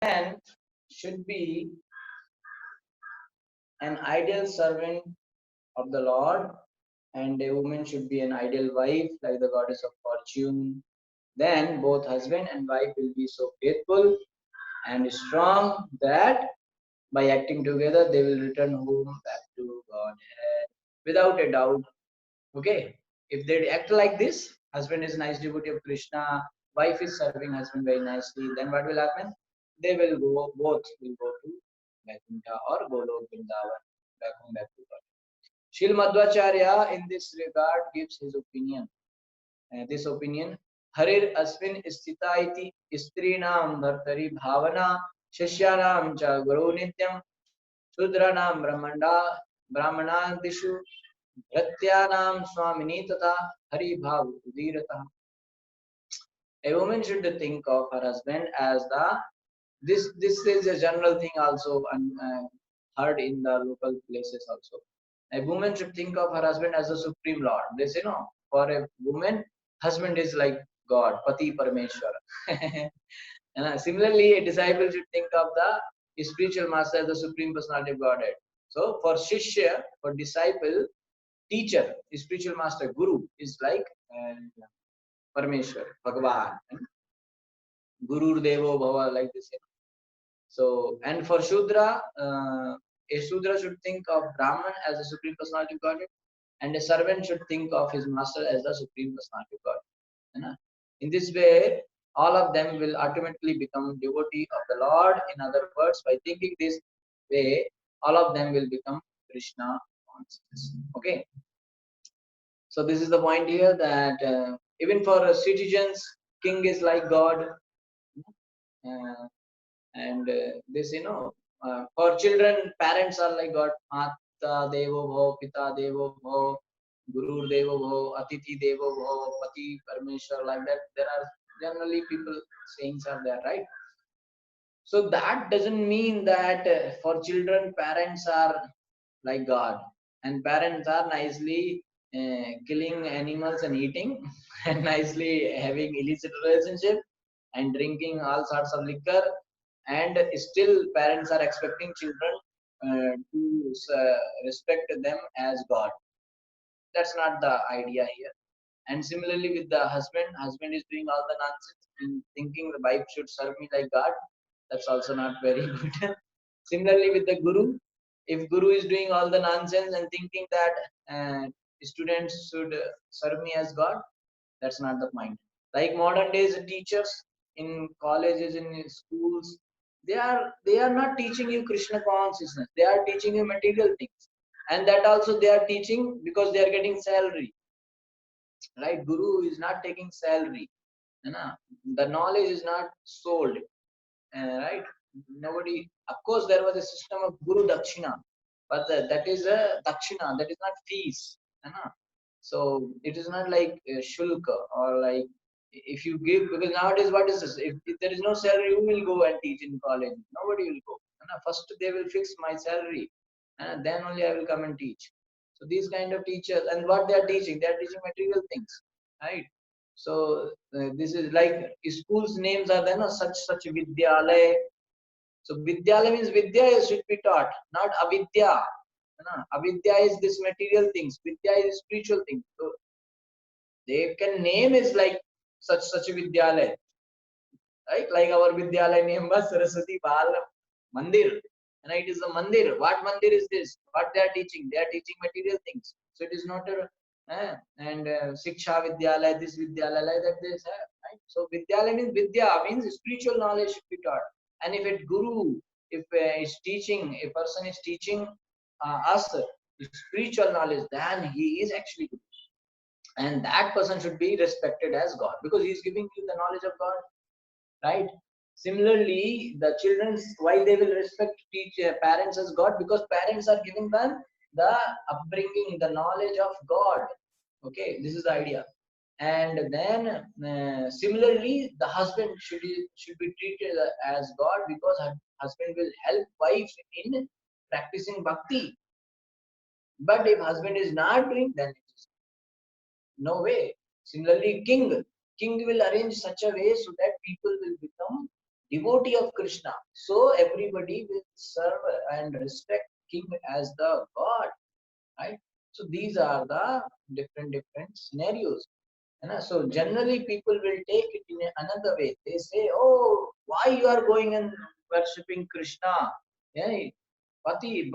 man should be an ideal servant of the Lord, and a woman should be an ideal wife, like the goddess of fortune. Then both husband and wife will be so faithful and strong that by acting together they will return home back to Godhead without a doubt. Okay, if they act like this, husband is nice devotee of Krishna, wife is serving husband very nicely, then what will happen? They will go, both will go to Vaikuntha or Golok Vrindavan, back home, back to God. Shil Madhvacharya in this regard gives his opinion. This opinion, Harir Asvin Sthita iti Strinam Bhartari Bhavana Shishyanam cha Guru Nityam Shudranam Brahmanadishu Bhratyanam Swamini Tata Hari Bhav Udirata. A woman should think of her husband as the this is a general thing also and heard in the local places also. A woman should think of her husband as a supreme lord. This for a woman, husband is like God, Pati Parameshwar. Similarly, a disciple should think of the spiritual master as the supreme personality of Godhead. So for Shishya, for disciple, teacher, spiritual master, guru is like Parameshwar, Bhagavan, and Guru Devo Bhava, like this. So, and for Shudra, a Shudra should think of Brahman as the supreme personality of Godhead, and a servant should think of his master as the supreme personality of Godhead. In this way, all of them will automatically become devotee of the Lord. In other words, by thinking this way, all of them will become Krishna conscious. Okay. So this is the point here that even for citizens, king is like God, uh, and this for children, parents are like God. Mata Devo Bhavo, Pita Devo Bhavo, Guru Devo Bhavo, Atiti Devo Bhavo, Pati Parmeshwar, like that. There are generally people sayings are there, right? So that doesn't mean that for children, parents are like God, and parents are nicely killing animals and eating, and nicely having illicit relationship and drinking all sorts of liquor, and still parents are expecting children to respect them as God. That's not the idea here. And similarly with the husband is doing all the nonsense and thinking the wife should serve me like God. That's also not very good. Similarly with the guru, if guru is doing all the nonsense and thinking that students should serve me as God, that's not the point. Like modern days teachers in colleges, in schools, they are not teaching you Krishna consciousness. They are teaching you material things, and that also they are teaching because they are getting salary. Right? Guru is not taking salary. The knowledge is not sold. Right? Nobody. Of course, there was a system of Guru Dakshina, but that is a Dakshina. That is not fees. So it is not like shulka or like if you give, because nowadays what is this? If there is no salary, who will go and teach in college? Nobody will go. First they will fix my salary, and then only I will come and teach. So these kind of teachers, and what they are teaching material things, right? So this is like schools names are there, no, such vidyalaya. So vidyalaya means vidya should be taught, not avidya. Avidya is this material things. Vidya is spiritual things. So they can name is like such a vidyalaya, right? Like our vidyalaya name was Saraswati Bal Mandir, and it is a mandir. What mandir is this? What they are teaching? They are teaching material things. So it is not a and Siksha Vidyalaya, this Vidyalaya, like that this, right? So Vidyalaya means Vidya, means spiritual knowledge should be taught. And if it Guru, if is teaching, a person is teaching us spiritual knowledge, then he is actually Guru. And that person should be respected as God because he is giving you the knowledge of God, right? Similarly, the children, why they will respect teach parents as God? Because parents are giving them the upbringing, the knowledge of God. Okay, this is the idea. And then similarly, the husband should be treated as God because husband will help wife in practicing bhakti. But if husband is not doing, then it is no way. Similarly, king will arrange such a way so that people will become devotee of Krishna. So everybody will serve and respect king as the god, right? So these are the different scenarios. So generally people will take it in another way. They say, oh, why you are going and worshipping Krishna? Yeah, Pati,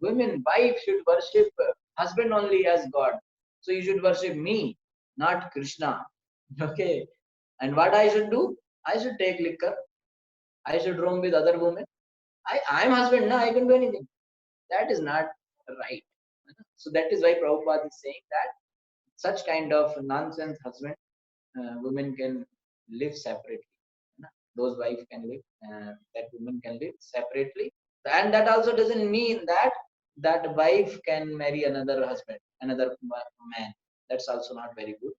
women, wife should worship husband only as God. So you should worship me, not Krishna. Okay. And what I should do? I should take liquor. I should roam with other women. I'm husband now, I can do anything. That is not right. So that is why Prabhupada is saying that such kind of nonsense husband, women can live separately. Those wives can live, that women can live separately. And that also doesn't mean that that wife can marry another husband, another man. That's also not very good.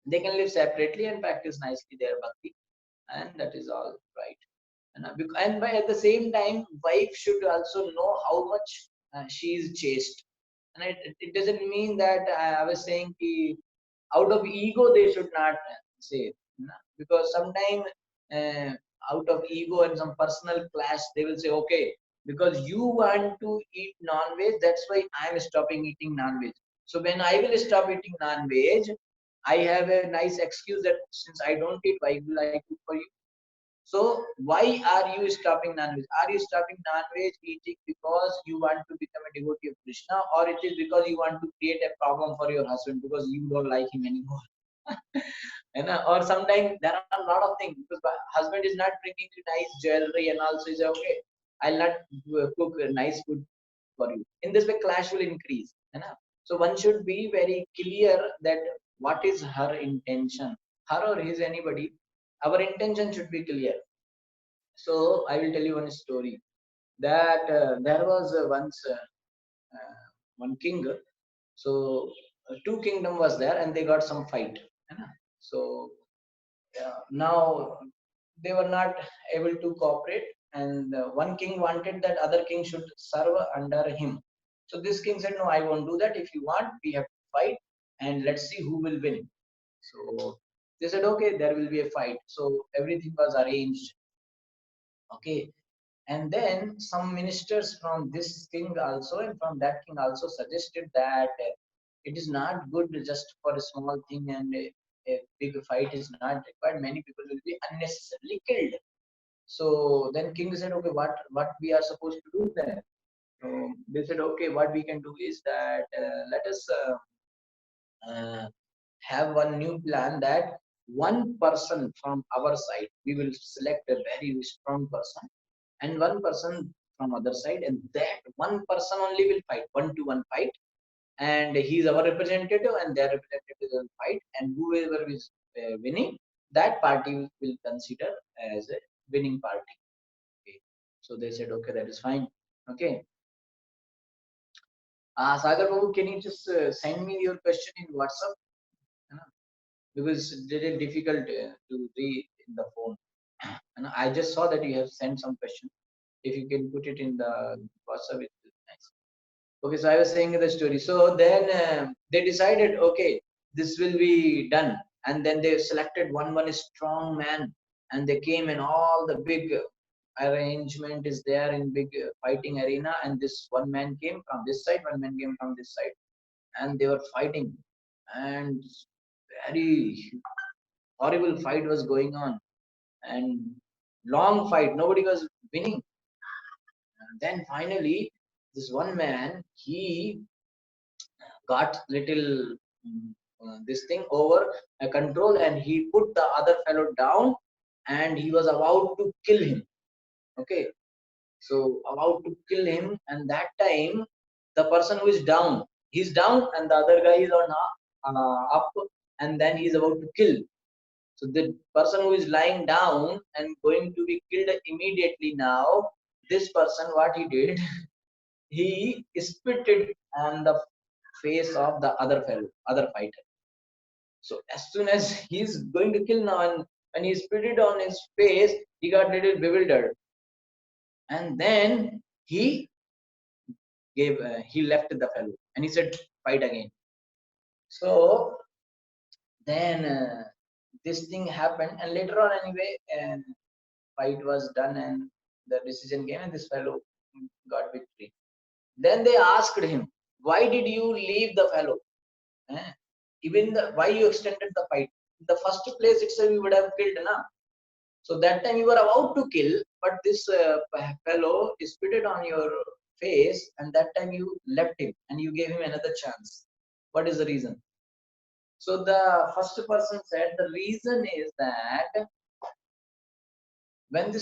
They can live separately and practice nicely their bhakti, and that is all right. And by at the same time, wife should also know how much she is chaste. And it doesn't mean that I was saying out of ego they should not say it, because sometimes uh, out of ego and some personal clash they will say, okay, because you want to eat non-veg, that's why I am stopping eating non-veg. So when I will stop eating non-veg, I have a nice excuse that since I don't eat, why will I cook for you? So why are you stopping non-veg? Are you stopping non-veg eating because you want to become a devotee of Krishna, or it is because you want to create a problem for your husband because you don't like him anymore? And or sometimes there are a lot of things because husband is not bringing you nice jewelry and also is okay, I'll not cook nice food for you. In this way, clash will increase. So one should be very clear that what is her intention, her or his, anybody. Our intention should be clear. So I will tell you one story that there was one king. So two kingdom was there and they got some fight. So now they were not able to cooperate, and one king wanted that other king should serve under him. So this king said, no, I won't do that. If you want, we have to fight and let's see who will win. So they said, okay, there will be a fight. So everything was arranged. Okay. And then some ministers from this king also and from that king also suggested that it is not good just for a small thing, and a big fight is not required. Many people will be unnecessarily killed. So then king said, okay, what we are supposed to do then? So they said, okay, what we can do is that let us uh, have one new plan that one person from our side, we will select a very strong person, and one person from other side, and that one person only will fight, 1-to-1 fight, and he is our representative and their representative will fight, and whoever is winning, that party will consider as a winning party. Okay. So they said, okay, that is fine. Okay. Sagar Babu, can you just send me your question in WhatsApp? Because it is difficult to read in the phone. And I just saw that you have sent some question. If you can put it in the WhatsApp, it will be nice. Okay, so I was saying the story. So then they decided, okay, this will be done. And then they selected one strong man, and they came in all the big arrangement is there in big fighting arena. And this one man came from this side, one man came from this side, and they were fighting. And very horrible fight was going on, and long fight. Nobody was winning. And then finally, this one man, he got little this thing over control, and he put the other fellow down, and he was about to kill him. Okay, so about to kill him, and that time the person who is down, he's down, and the other guy is on up, and then he's about to kill. So the person who is lying down and going to be killed immediately now, this person, what he did, he spit it on the face of the other fellow, other fighter. So as soon as he's going to kill now, and when he spit it on his face, he got little bewildered, and then he left the fellow, and he said, "Fight again." So then this thing happened, and later on, anyway, fight was done and the decision came and this fellow got victory. Then they asked him, why did you leave the fellow? Eh? Even why you extended the fight? In the first place itself you would have killed, na? So that time you were about to kill, but this fellow spitted on your face, and that time you left him and you gave him another chance. What is the reason? So the first person said the reason is that when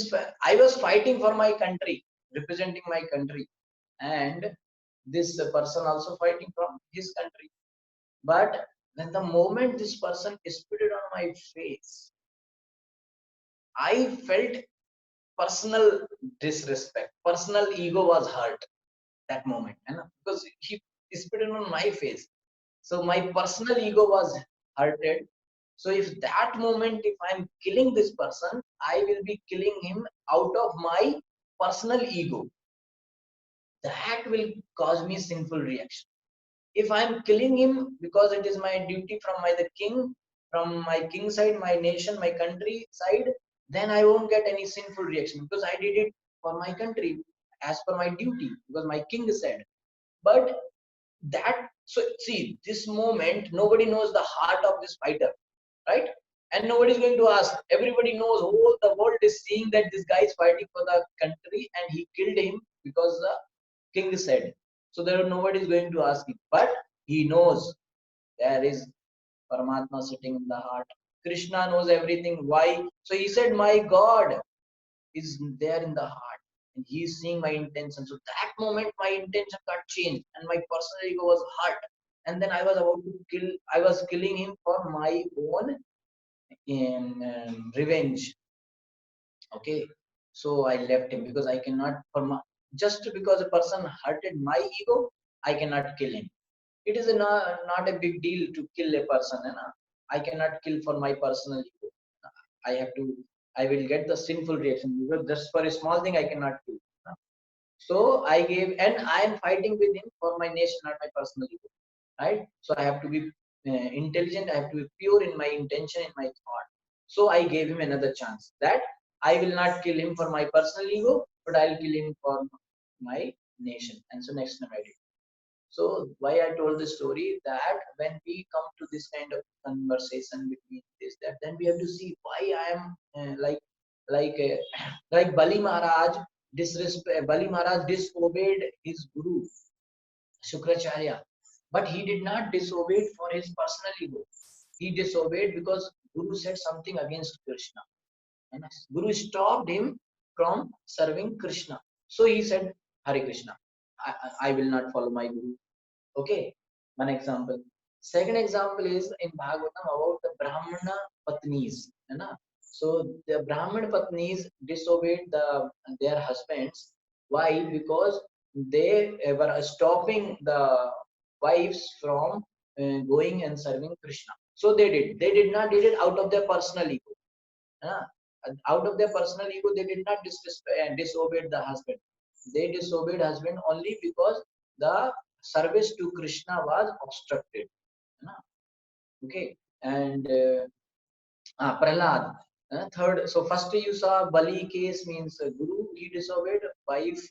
I was fighting for my country, representing my country, and this person also fighting from his country. But when the moment this person spitted on my face, I felt personal disrespect, personal ego was hurt that moment, because he spitted on my face. So my personal ego was hurted. So if that moment, if I'm killing this person, I will be killing him out of my personal ego. That will cause me sinful reaction. If I'm killing him because it is my duty from my king side, my nation, my country side, then I won't get any sinful reaction because I did it for my country as per my duty because my king said. But that, so see, this moment, nobody knows the heart of this fighter, right? And nobody is going to ask. Everybody knows, whole the world is seeing that this guy is fighting for the country and he killed him because the king said. So there nobody is going to ask him. But he knows there is Paramatma sitting in the heart. Krishna knows everything. Why? So he said, my God is there in the heart. And he is seeing my intention. So that moment my intention got changed and my personal ego was hurt. And then I was about to I was killing him for my own revenge. Okay. So I left him because I cannot, just because a person hurted my ego, I cannot kill him. It is not a big deal to kill a person. I cannot kill for my personal ego. I will get the sinful reaction because just for a small thing I cannot kill. So I gave, and I am fighting with him for my nation, not my personal ego, right? So I have to be intelligent. I have to be pure in my intention, in my thought. So I gave him another chance that I will not kill him for my personal ego, but I'll kill him for my nation. And so next time I did. So why I told the story that when we come to this kind of conversation between this that, then we have to see why I am like like Bali Maharaj Bali Maharaj disobeyed his guru Shukracharya, but he did not disobey for his personal ego. He disobeyed because Guru said something against Krishna, and Guru stopped him from serving Krishna. So he said, Hare Krishna, I will not follow my Guru. Okay, one example. Second example is in Bhagavatam about the Brahmana Patnis. So the Brahmana Patnis disobeyed their husbands. Why? Because they were stopping the wives from going and serving Krishna. So they did. They did not did it out of their personal ego. Uh, Out of their personal ego, they did not disobey the husband. They disobeyed husband only because the service to Krishna was obstructed. Okay, and Prahlad. Third, so first you saw Bali case means Guru, he disobeyed, wife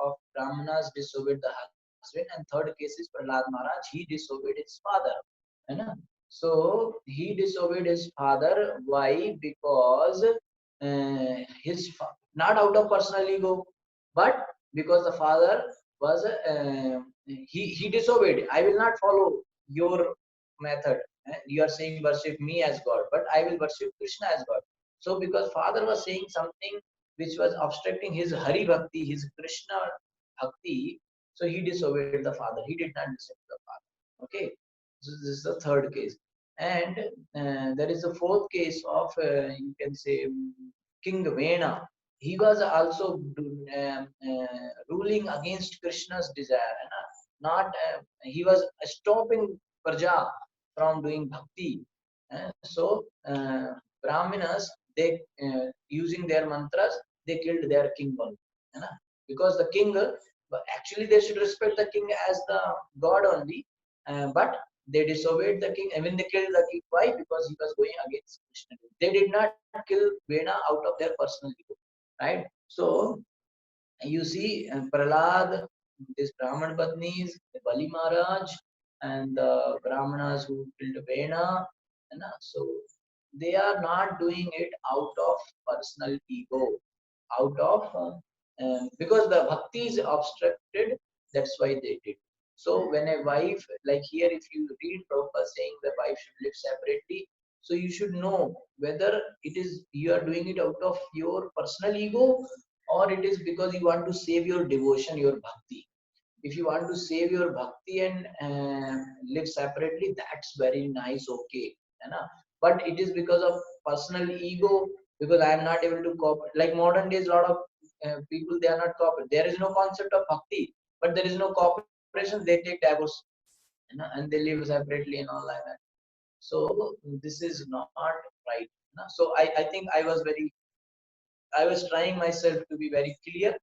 of Brahmanas disobeyed the husband, and third case is Prahlad Maharaj, he disobeyed his father. So he disobeyed his father. Why? Because not out of personal ego, but because the father was he disobeyed. I will not follow your method. You are saying worship me as God, but I will worship Krishna as God. So because father was saying something which was obstructing his Hari Bhakti, his Krishna Bhakti, so he disobeyed the father. He did not disobey the father. Okay, so this is the third case. And there is a fourth case of, you can say, King Vena. He was also ruling against Krishna's desire. Not he was stopping Praja from doing bhakti. So Brahmanas, they using their mantras, they killed their king only. Because the king, actually they should respect the king as the god only, but they disobeyed the king. I mean, they killed the king. Why? Because he was going against Krishna. They did not kill Vena out of their personal ego. right? So you see Prahlad, this Brahman Patnis, the Bali Maharaj, and the Brahmanas who killed Vena, so they are not doing it out of personal ego, out of because the bhakti is obstructed, that's why they did. So when a wife, like here, if you read Prabhupada saying the wife should live separately, so you should know whether it is you are doing it out of your personal ego or it is because you want to save your devotion, your bhakti. If you want to save your bhakti and live separately, that's very nice, okay, you know? But it is because of personal ego, because I am not able to cope. Like modern days, a lot of people, they are not cooperate. There is no concept of bhakti, but there is no cooperation, they take divorce, and they live separately and all like that. So this is not right. So I think I was trying myself to be very clear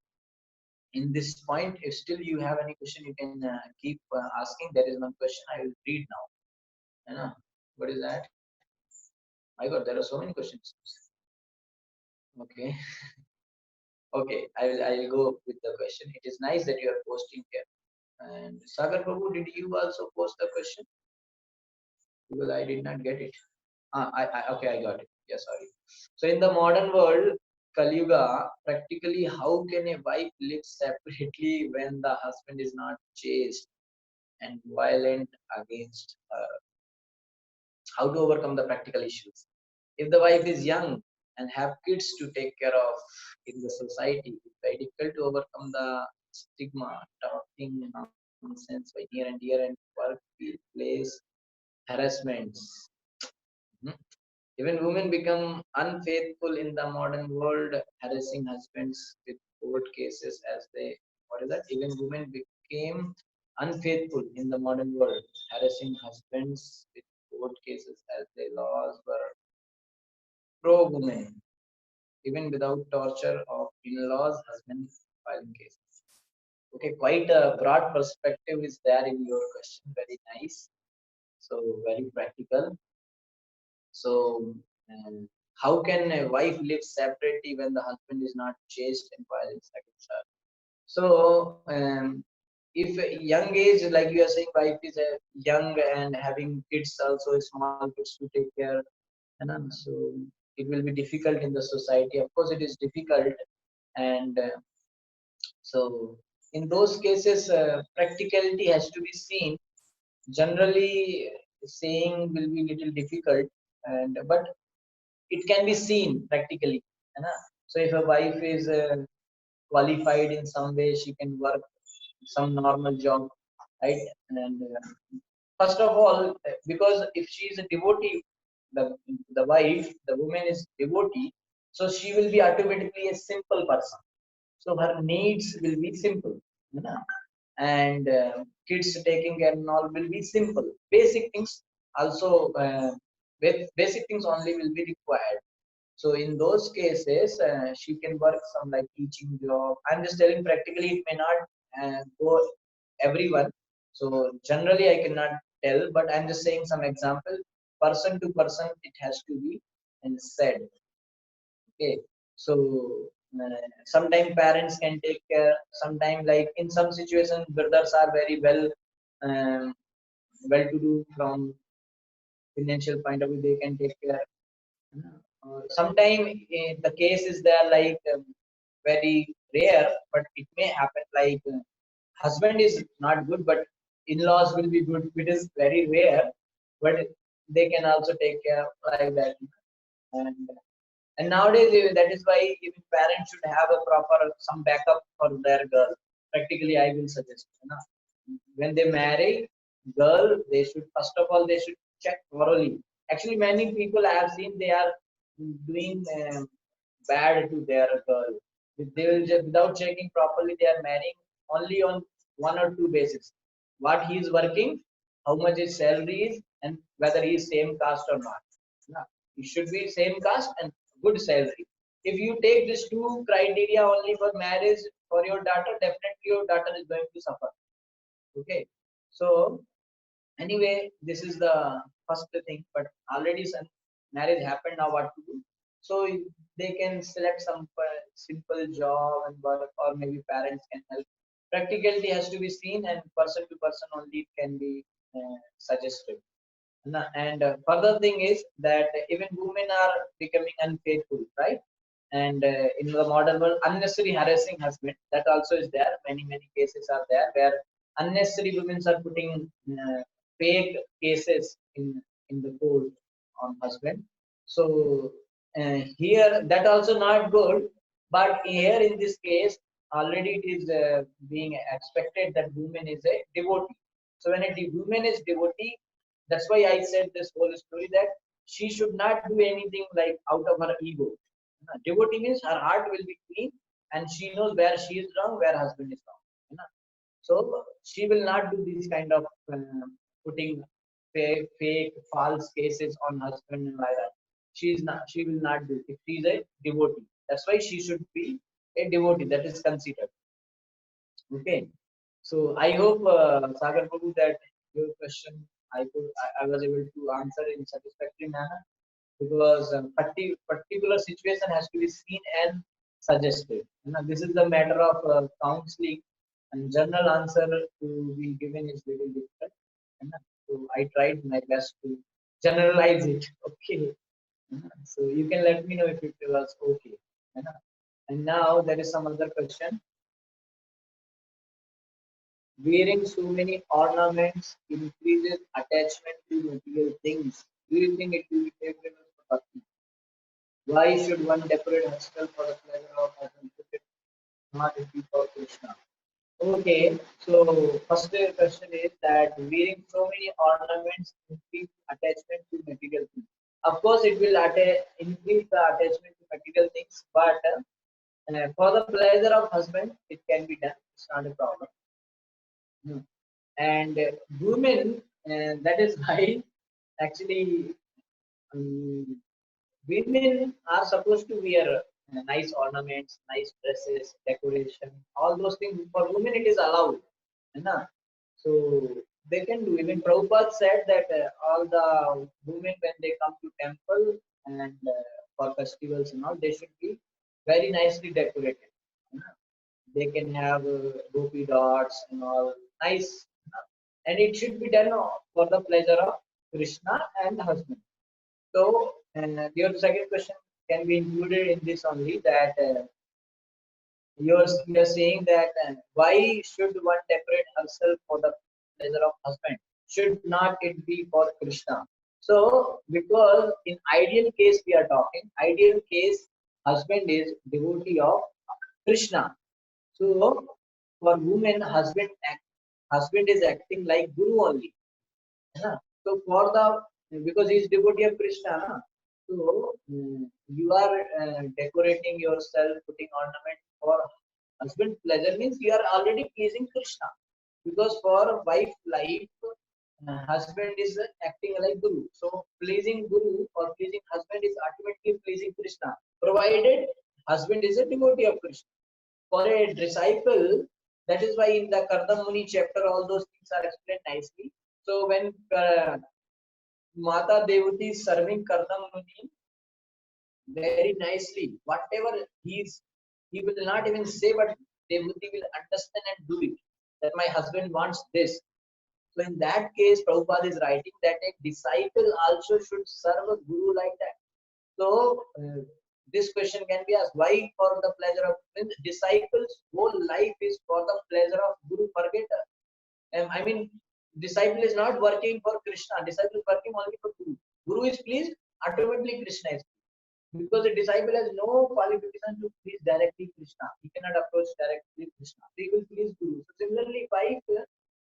in this point. If still you have any question, you can keep asking. There is one question I will read now. You know, what is that? My God, there are so many questions. Okay, I will go with the question. It is nice that you are posting here. And Sagar Prabhu, did you also post the question? Because I did not get it. Okay, I got it. Yeah, sorry. So in the modern world, Kali Yuga, practically, how can a wife live separately when the husband is not chaste and violent against her? How to overcome the practical issues? If the wife is young and have kids to take care of in the society, it's very difficult to overcome the stigma, talking nonsense by near and dear and workplace harassments. Mhm. Even women become unfaithful in the modern world, harassing husbands with court cases as they, what is that? Even women became unfaithful in the modern world, harassing husbands with court cases as their laws were pro women, even without torture of in-laws, husbands filing cases. Okay, quite a broad perspective is there in your question. Very nice. So very practical. So, how can a wife live separately when the husband is not chaste and violent against her? So, if a young age, like you are saying, wife is a young and having kids also, small kids to take care, so it will be difficult in the society. Of course, it is difficult, and so in those cases, practicality has to be seen. Generally, saying will be little difficult, and but it can be seen practically. है ना? So if a wife is qualified in some way, she can work some normal job, right? And first of all, because if she is a devotee, the, the wife, the woman is devotee, so she will be automatically a simple person. So her needs will be simple, you know? And kids taking care and all will be simple. Basic things also, basic things only will be required. So in those cases, she can work some like teaching job. I'm just telling practically it may not go everyone. So generally I cannot tell, but I'm just saying some example. Person to person, it has to be said. Okay, so sometimes parents can take care. Sometimes, like in some situations, brothers are very um, well to do from financial point of view. They can take care. Sometimes the case is there like very rare, but it may happen like husband is not good, but in-laws will be good. It is very rare, but they can also take care like that. And and nowadays that is why even parents should have a proper some backup for their girl. Practically, I will suggest. When they marry girl, they should first of all they should check thoroughly. Actually, many people I have seen they are doing bad to their girl. They will just without checking properly. They are marrying only on one or two basis. What he is working, how much his salary is, and whether he is same caste or not. Yeah. He should be same caste and good salary. If you take these two criteria only for marriage for your daughter, definitely your daughter is going to suffer. Okay. So anyway, this is the first thing. But already some marriage happened. Now what to do? So they can select some simple job and work, or maybe parents can help. Practicality has to be seen, and person to person only it can be suggested. And further thing is that even women are becoming unfaithful, right? And in the modern world, unnecessary harassing husband, that also is there. Many cases are there where unnecessary women are putting fake cases in the court on husband. So here that also not good, but here in this case already it is being expected that woman is a devotee. So when a woman is devotee, that's why I said this whole story, that she should not do anything like out of her ego. Devotee means her heart will be clean, and she knows where she is wrong, where husband is wrong. So she will not do these kind of putting fake, false cases on husband and like that. She is not. She will not do. If she is a devotee, that's why she should be a devotee. That is considered. Okay. So I hope Sagar Prabhu that your question I was able to answer in satisfactory manner, because particular situation has to be seen and suggested. This is the matter of counseling, and general answer to be given is little difficult. So I tried my best to generalize it. Okay. So you can let me know if it was okay. And now there is some other question. Wearing so many ornaments increases attachment to material things. Do you think it will be favorable for bhakti? Why should one decorate herself for the pleasure of others, not it be for Krishna? Okay, so first question is that wearing so many ornaments increase attachment to material things. Of course, it will increase the attachment to material things, but for the pleasure of husband, it can be done. It's not a problem. No. And women, that is why actually um, women are supposed to wear nice ornaments, nice dresses, decoration, all those things. For women, it is allowed. Na? So they can do. Even Prabhupada said that all the women, when they come to temple and for festivals and all, they should be very nicely decorated. Na? They can have gopi dots and all nice, and it should be done for the pleasure of Krishna and the husband. So, your second question can be included in this only, that you're saying that why should one decorate herself for the pleasure of husband? Should not it be for Krishna? So, because in ideal case we are talking, ideal case husband is devotee of Krishna. So, for women, husband is acting like guru only. है So for the, because he is devotee of Krishna, na? So you are decorating yourself, putting ornament for husband pleasure, means you are already pleasing Krishna. Because for wife life, husband is acting like guru. So pleasing guru or pleasing husband is ultimately pleasing Krishna, provided husband is a devotee of Krishna. For a disciple, that is why in the Kardam Muni chapter all those things are explained nicely. So when Mata Devati is serving Kardam Muni very nicely, whatever he will not even say, but Devati will understand and do it. That my husband wants this. So in that case, Prabhupada is writing that a disciple also should serve a guru like that. So this question can be asked: why for the pleasure of disciples? Whole life is for the pleasure of guru. Forget. I mean, disciple is not working for Krishna. Disciple is working only for guru. Guru is pleased, ultimately Krishna is pleased. Because the disciple has no qualification to please directly Krishna. He cannot approach directly Krishna. He will please guru. So similarly, wife,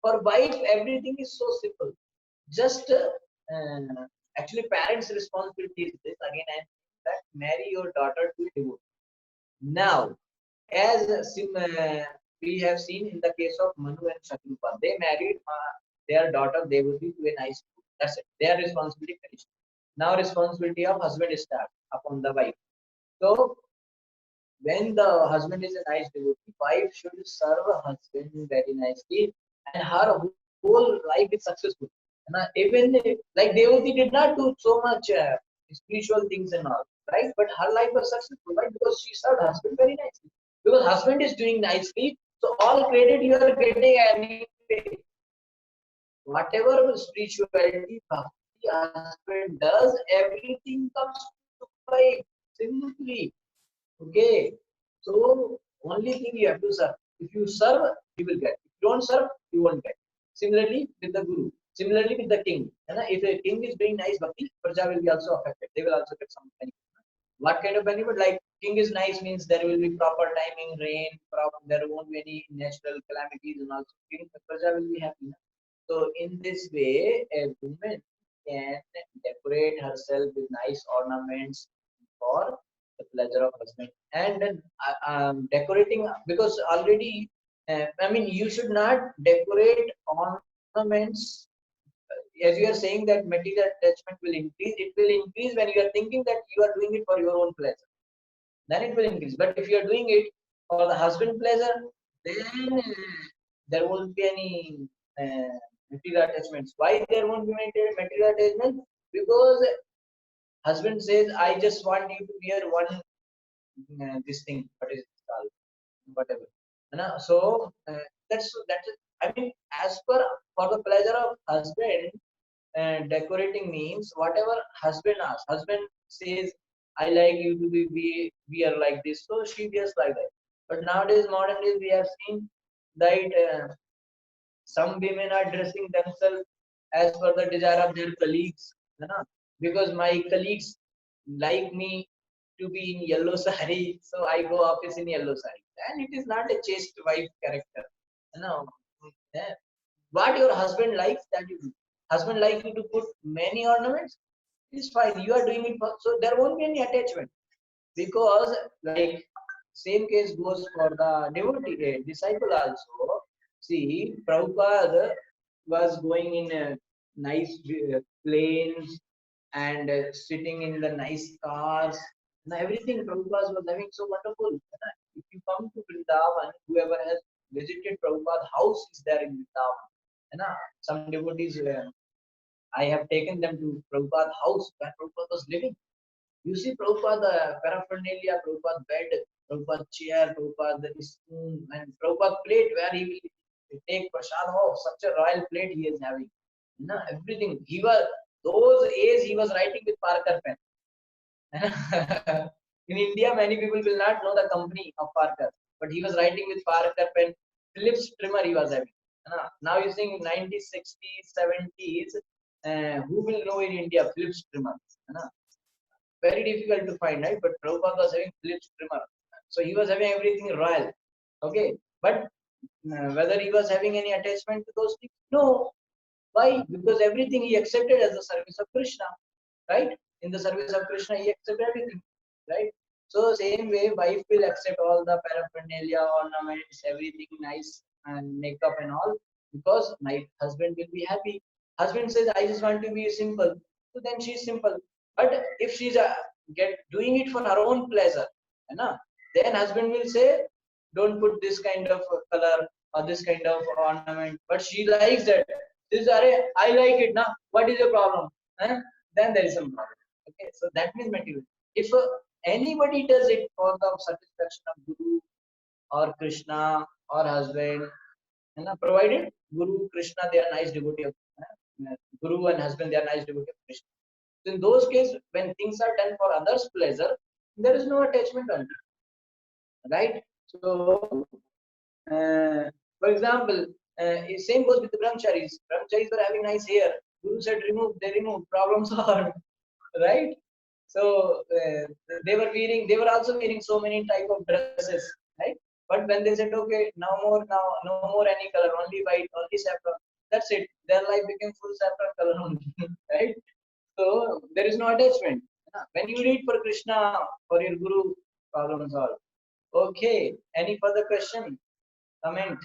for wife, everything is so simple. Just actually, parents' responsibility is this. Again, I that marry your daughter to a devotee. Now, as we have seen in the case of Manu and Shatrupal, they married their daughter Devati to a nice school. That's it. Their responsibility finished. Now, responsibility of husband starts upon the wife. So, when the husband is a nice devotee, wife should serve her husband very nicely, and her whole life is successful. And even like Devati did not do so much spiritual things and all. right? But her life was successful, right? Because she served husband very nicely. Because husband is doing nicely, so all credit you are getting anyway. Whatever spirituality, bhakti husband does, everything comes to play simply. Okay, so only thing you have to serve. If you serve, you will get. If you don't serve, you won't get. Similarly with the guru. Similarly with the king. And if a king is doing nice bhakti, praja will be also affected. They will also get some benefit. What kind of benefit? Like king is nice means there will be proper timing, rain, there won't be any natural calamities, and also king praja will be happy. So in this way, a woman can decorate herself with nice ornaments for the pleasure of husband. And then decorating, because already, I mean, you should not decorate ornaments. As you are saying that material attachment will increase, it will increase when you are thinking that you are doing it for your own pleasure. Then it will increase. But if you are doing it for the husband pleasure, then there won't be any material attachments. Why there won't be material attachments? Because husband says, I just want you to wear one this thing, what is it called, whatever. So that's I mean, as per for the pleasure of husband, decorating means whatever husband asks. Husband says, I like you to be wear like this, so she wears like that. But nowadays, modern days, we have seen that some women are dressing themselves as per the desire of their colleagues, you know, because my colleagues like me to be in yellow sari, so I go office in yellow sari, and it is not a chaste wife character, you know. Yeah. What your husband likes, that you do. Husband likes you to put many ornaments, it's fine. You are doing it for, so there won't be any attachment, because like same case goes for the devotee, disciple also. See, Prabhupada was going in nice planes and sitting in the nice cars. And everything Prabhupada was having so wonderful. If you come to Vrindavan, whoever has visited Prabhupada's house is there in Vrindavan. Some devotees, I have taken them to Prabhupada's house where Prabhupada was living. You see Prabhupada paraphernalia, Prabhupada bed, Prabhupada chair, Prabhupada spoon, and Prabhupada plate where he will take prasad. Oh, such a royal plate he is having. Everything. He was, those days he was writing with Parker pen. In India, many people will not know the company of Parker, but he was writing with Parker pen. Philips trimmer he was having. Now you think 90s, 60s, 70s, who will know in India Philips trimmer? Very difficult to find, right? But Prabhupada was having Philips trimmer. So he was having everything royal. Okay. But whether he was having any attachment to those things? No. Why? Because everything he accepted as the service of Krishna. Right? In the service of Krishna, he accepted everything. Right? So same way, wife will accept all the paraphernalia, ornaments, everything nice and makeup and all, because my husband will be happy. Husband says, I just want to be simple. So then she's simple. But if she's get doing it for her own pleasure, then husband will say, don't put this kind of color or this kind of ornament. But she likes that. This are I like it now. What is the problem? Then there is some problem. Okay, so that means material. If anybody does it for the satisfaction of Guru or Krishna or husband, provided Guru, Krishna, they are nice devotee of Guru and husband, they are nice devotee of Krishna. So in those cases, when things are done for others' pleasure, there is no attachment on it, right? So, for example, same goes with the brahmacharis. Brahmacharis were having nice hair. Guru said remove, they removed. Problem solved, right? So they were also wearing so many type of dresses, right? But when they said, okay, no more any color, only white, only saffron, that's it. Their life became full saffron color only, right? So there is no attachment. When you read for Krishna, for your Guru, problem solved. Okay. Any further question? Comment?